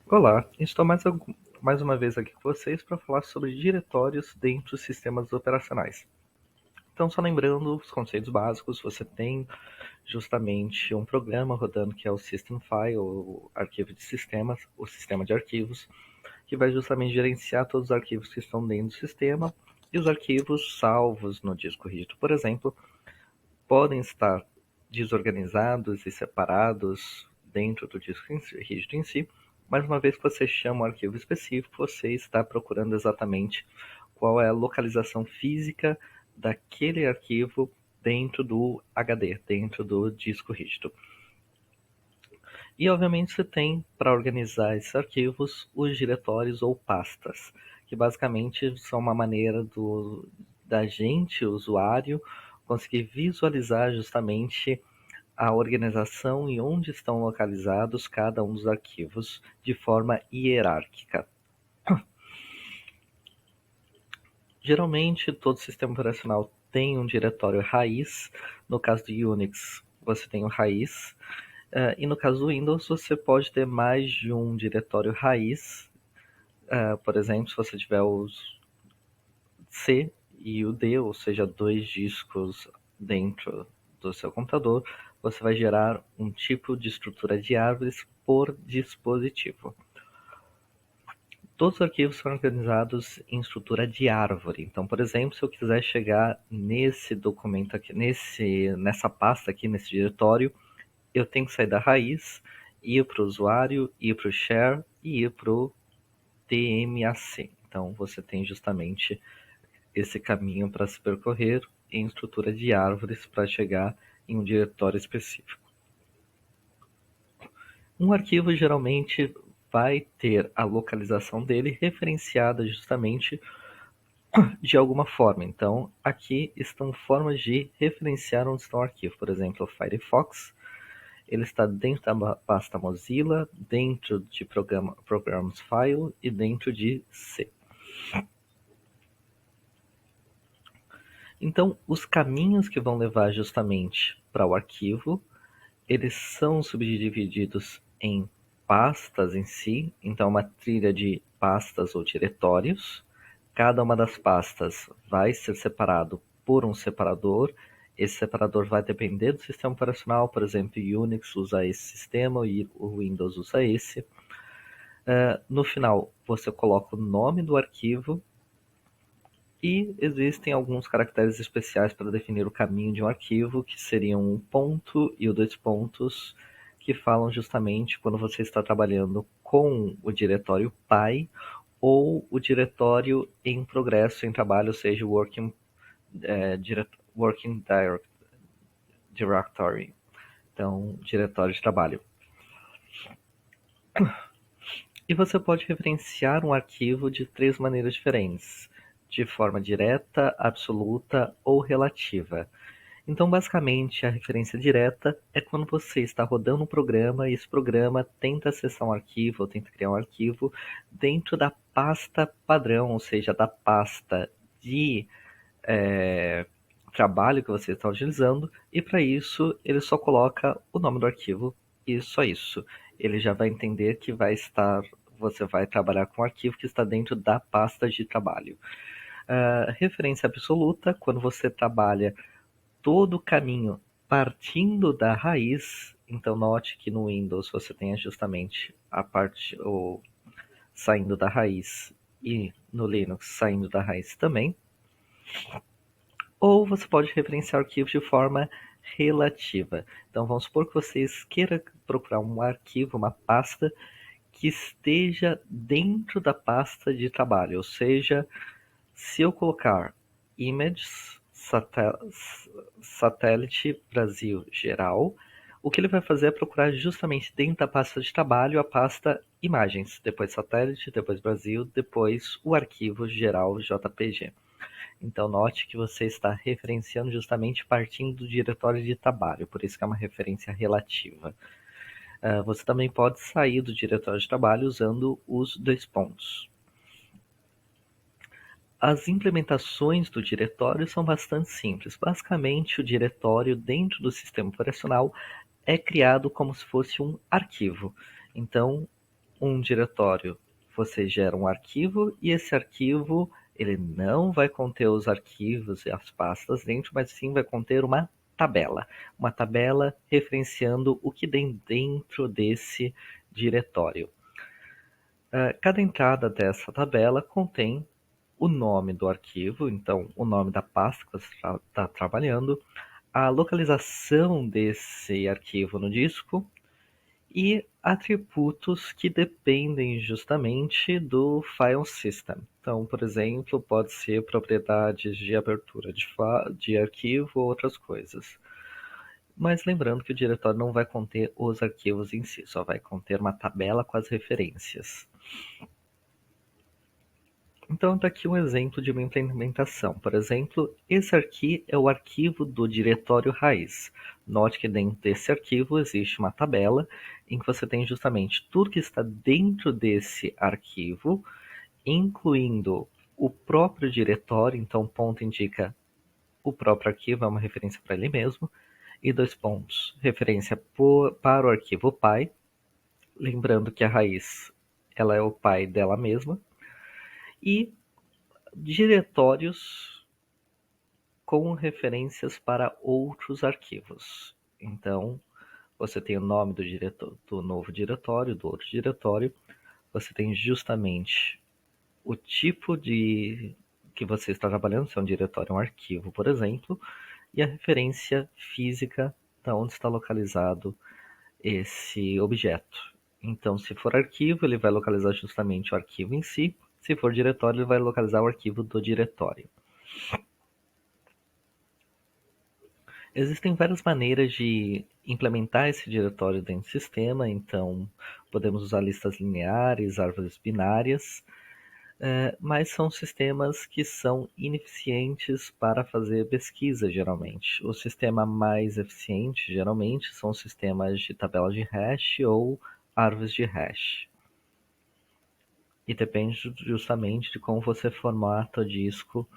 Olá, estou mais uma vez aqui com vocês para falar sobre diretórios dentro dos sistemas operacionais. Então, só lembrando os conceitos básicos, você tem justamente um programa rodando que é o System File, o arquivo de sistemas, o sistema de arquivos, que vai justamente gerenciar todos os arquivos que estão dentro do sistema e os arquivos salvos no disco rígido, por exemplo, podem estar desorganizados e separados dentro do disco rígido em si, mas uma vez que você chama um arquivo específico, você está procurando exatamente qual é a localização física daquele arquivo dentro do HD, dentro do disco rígido. E obviamente você tem, para organizar esses arquivos, os diretórios ou pastas, que basicamente são uma maneira da gente, usuário, conseguir visualizar justamente a organização e onde estão localizados cada um dos arquivos de forma hierárquica. Geralmente, todo sistema operacional tem um diretório raiz. No caso do Unix, você tem o raiz. E no caso do Windows, você pode ter mais de um diretório raiz. Por exemplo, se você tiver os C e o D, ou seja, dois discos dentro do seu computador, você vai gerar um tipo de estrutura de árvores por dispositivo. Todos os arquivos são organizados em estrutura de árvore. Então, por exemplo, se eu quiser chegar nesse documento aqui, nessa pasta aqui, nesse diretório, eu tenho que sair da raiz, ir para o usuário, ir para o share e ir para o tmac. Então, você tem justamente esse caminho para se percorrer em estrutura de árvores para chegar em um diretório específico. Um arquivo geralmente vai ter a localização dele referenciada justamente de alguma forma. Então, aqui estão formas de referenciar onde está o arquivo. Por exemplo, o Firefox, ele está dentro da pasta Mozilla, dentro de Programs File e dentro de C. Então, os caminhos que vão levar justamente para o arquivo, eles são subdivididos em pastas em si, então uma trilha de pastas ou diretórios. Cada uma das pastas vai ser separado por um separador. Esse separador vai depender do sistema operacional, por exemplo, o Unix usa esse sistema e o Windows usa esse. No final, você coloca o nome do arquivo e existem alguns caracteres especiais para definir o caminho de um arquivo, que seriam um ponto e o dois pontos, que falam justamente quando você está trabalhando com o diretório pai ou o diretório em progresso, em trabalho, ou seja, o working directory, então diretório de trabalho. E você pode referenciar um arquivo de três maneiras diferentes, de forma direta, absoluta ou relativa. Então, basicamente, a referência direta é quando você está rodando um programa e esse programa tenta acessar um arquivo ou tenta criar um arquivo dentro da pasta padrão, ou seja, da pasta de trabalho que você está utilizando, e para isso ele só coloca o nome do arquivo e só isso. Ele já vai entender que você vai trabalhar com um arquivo que está dentro da pasta de trabalho. Referência absoluta, quando você trabalha todo o caminho partindo da raiz. Então note que no Windows você tem justamente a parte ou saindo da raiz e no Linux saindo da raiz também. Ou você pode referenciar arquivos de forma relativa. Então vamos supor que vocês queiram procurar um arquivo, uma pasta que esteja dentro da pasta de trabalho, ou seja, se eu colocar images satélite Brasil geral, o que ele vai fazer é procurar justamente dentro da pasta de trabalho a pasta imagens, depois satélite, depois Brasil, depois o arquivo geral JPG. Então note que você está referenciando justamente partindo do diretório de trabalho, por isso que é uma referência relativa. Você também pode sair do diretório de trabalho usando os dois pontos. As implementações do diretório são bastante simples. Basicamente, o diretório dentro do sistema operacional é criado como se fosse um arquivo. Então, um diretório, você gera um arquivo e esse arquivo ele não vai conter os arquivos e as pastas dentro, mas sim vai conter uma tabela referenciando o que tem dentro desse diretório. Cada entrada dessa tabela contém o nome do arquivo, então o nome da pasta que você está trabalhando, a localização desse arquivo no disco e atributos que dependem justamente do file system. Então, por exemplo, pode ser propriedades de abertura de arquivo ou outras coisas. Mas lembrando que o diretório não vai conter os arquivos em si, só vai conter uma tabela com as referências. Então, está aqui um exemplo de uma implementação. Por exemplo, esse aqui é o arquivo do diretório raiz. Note que dentro desse arquivo existe uma tabela em que você tem justamente tudo que está dentro desse arquivo, incluindo o próprio diretório. Então, ponto indica o próprio arquivo, é uma referência para ele mesmo. E 2 pontos, referência para o arquivo pai. Lembrando que a raiz ela é o pai dela mesma. E diretórios com referências para outros arquivos. Então, você tem o nome do novo diretório, do outro diretório, você tem justamente o tipo de que você está trabalhando, se é um diretório, um arquivo, por exemplo, e a referência física de onde está localizado esse objeto. Então, se for arquivo, ele vai localizar justamente o arquivo em si. Se for diretório, ele vai localizar o arquivo do diretório. Existem várias maneiras de implementar esse diretório dentro do sistema, então podemos usar listas lineares, árvores binárias, mas são sistemas que são ineficientes para fazer pesquisa, geralmente. O sistema mais eficiente, geralmente, são sistemas de tabela de hash ou árvores de hash. E depende justamente de como você formata o disco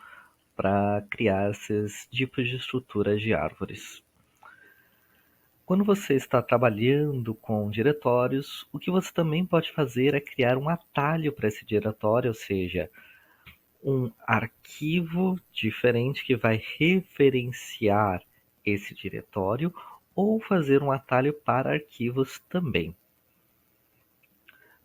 para criar esses tipos de estruturas de árvores. Quando você está trabalhando com diretórios, o que você também pode fazer é criar um atalho para esse diretório, ou seja, um arquivo diferente que vai referenciar esse diretório, ou fazer um atalho para arquivos também.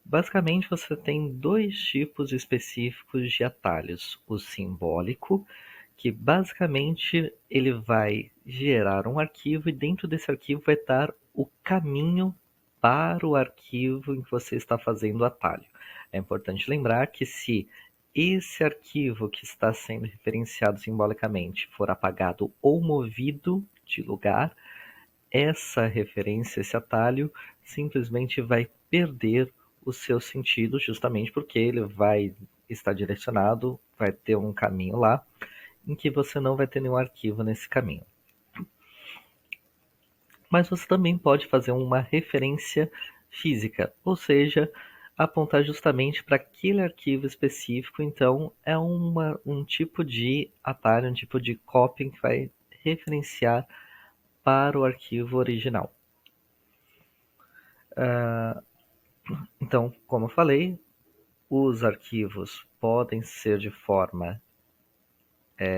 Basicamente, você tem 2 tipos específicos de atalhos: o simbólico, que basicamente ele vai gerar um arquivo e dentro desse arquivo vai dar o caminho para o arquivo em que você está fazendo o atalho. É importante lembrar que se esse arquivo que está sendo referenciado simbolicamente for apagado ou movido de lugar, essa referência, esse atalho, simplesmente vai perder o seu sentido, justamente porque ele vai estar direcionado, vai ter um caminho lá, em que você não vai ter nenhum arquivo nesse caminho. Mas você também pode fazer uma referência física, ou seja, apontar justamente para aquele arquivo específico. Então, é um tipo de atalho, um tipo de copy que vai referenciar para o arquivo original. Então, como eu falei, os arquivos podem ser de forma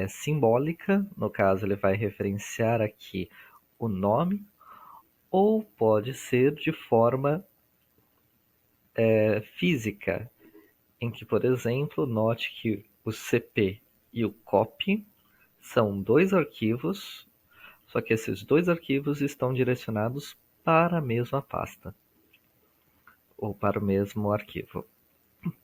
simbólica, no caso ele vai referenciar aqui o nome, ou pode ser de forma física, em que, por exemplo, note que o CP e o COP são 2 arquivos, só que esses 2 arquivos estão direcionados para a mesma pasta, ou para o mesmo arquivo.